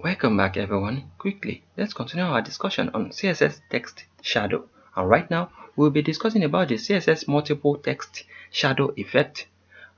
Welcome back everyone. Quickly, let's continue our discussion on CSS text shadow. And right now, we'll be discussing about the CSS multiple text shadow effect.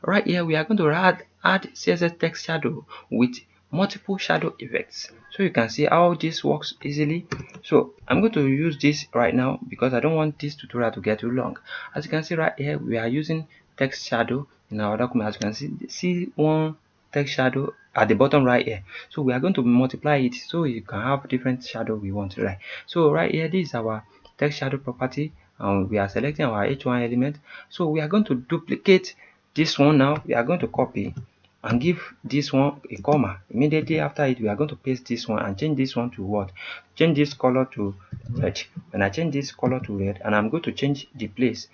Right here, we are going to add CSS text shadow with multiple shadow effects. So you can see how this works easily. So I'm going to use this right now because I don't want this tutorial to get too long. As you can see right here, we are using text shadow in our document. As you can see one text shadow at the bottom right here. So we are going to multiply it so you can have different shadow we want to write. So right here, this is our text shadow property, and we are selecting our h1 element. So we are going to duplicate this one. Now we are going to copy and give this one a comma. Immediately after it, we are going to paste this one and change this one to what? Change this color to red. When I change this color to red, and I'm going to change the place.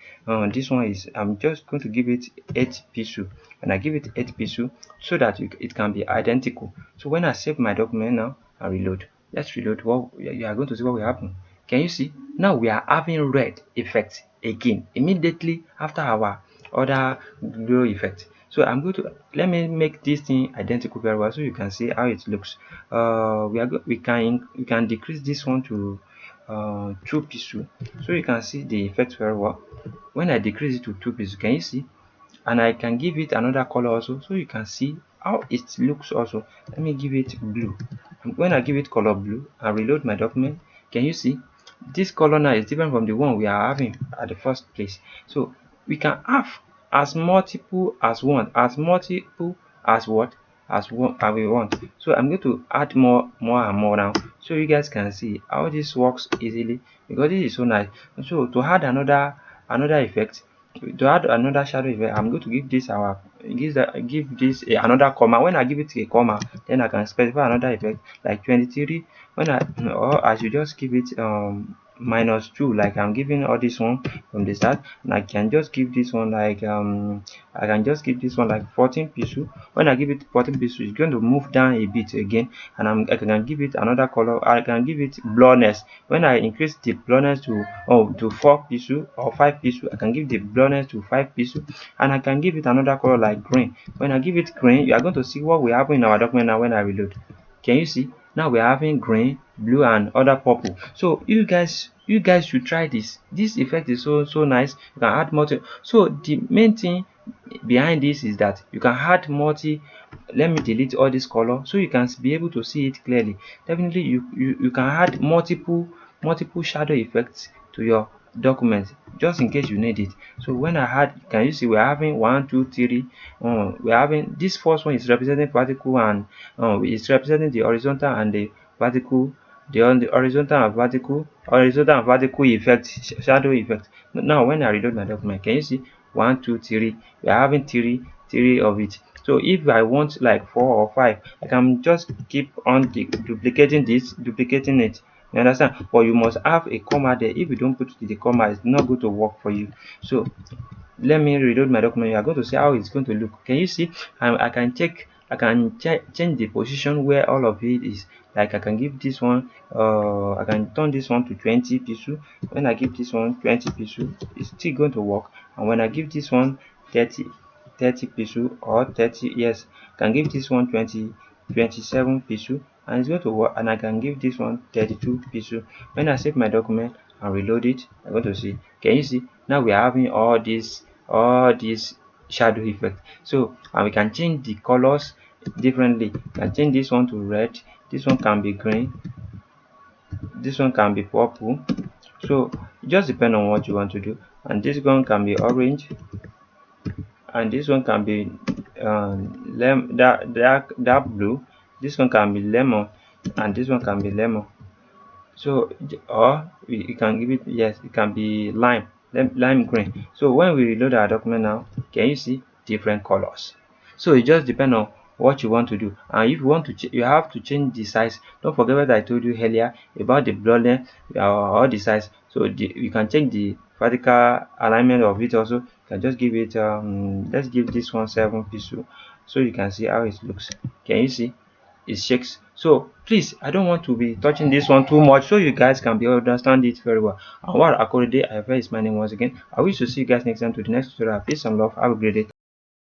This one is, I'm just going to give it 8 pixel. When I give it 8 pixel, so that it can be identical. So when I save my document now and reload, let's reload. What you are going to see what will happen. Can you see? Now we are having red effect again immediately after our other glow effect. So I'm going to let me make this thing identical very well so you can see how it looks. We can decrease this one to 2 pixel so you can see the effect very well. When I decrease it to 2 pixel, can you see? And I can give it another color also so you can see how it looks also. Let me give it blue. And when I give it color blue and reload my document, can you see this color now is different from the one we are having at the first place. So we can have as multiple as one, as multiple as what, as one as we want. So I'm going to add more and more now so you guys can see how this works easily because this is so nice. So to add another effect, to add another shadow effect, I'm going to give this another comma. When I give it a comma, then I can specify another effect like 23. When or I should just give it -2, like I'm giving all this one from the start, and I can just give this one like 14 pixel. When I give it 14 pixel, it's going to move down a bit again, and I can give it another color. I can give it blurriness. When I increase the blurriness to 4 pixel or 5 pixel, I can give the blurriness to 5 pixel, and I can give it another color like green. When I give it green, you are going to see what will happen in our document now when I reload. Can you see? Now we're having green, blue, and other purple. So you guys should try this. This effect is so nice. You can add multi. So the main thing behind this is that you can add multi. Let me delete all this color so you can be able to see it clearly. Definitely you can add multiple shadow effects to your document just in case you need it. So when I had, can you see we're having 1 2 3. We're having this first one is representing vertical, and it's representing the horizontal and the vertical, the horizontal and vertical effect, shadow effect. Now when I reload my document, can you see 1 2 3? We're having three of it. So if I want like 4 or 5, I can just keep on duplicating it. You understand? But you must have a comma there. If you don't put the comma, it's not going to work for you. So let me reload my document. You are going to see how it's going to look. Can you see? I can change the position where all of it is. Like I can give this one, I can turn this one to 20 pixel. When I give this one 20 pixel, it's still going to work. And when I give this one 30 pixel or 30, yes, I can give this one 27 pixel, and it's going to work. And I can give this one 32 pixel. When I save my document and reload it, I'm going to see. Can you see? Now we are having all these shadow effect. So and we can change the colors differently. You can change this one to red, this one can be green, this one can be purple. So it just depends on what you want to do. And this one can be orange, and this one can be dark blue, this one can be lemon, and this one can be lemon. So or you can give it, yes, it can be lime green. So when we reload our document now, can you see different colors? So it just depends on what you want to do. And if you want to you have to change the size. Don't forget what I told you earlier about the blurring or the size. So you can change the vertical alignment of it also. You can just give it let's give this one 7 pixel so you can see how it looks. Can you see? It shakes. So please, I don't want to be touching this one too much so you guys can be understand it very well. Anwar Akorede, ayofe is my name once again. I wish to see you guys next time to the next tutorial. Peace and love. Have a great day.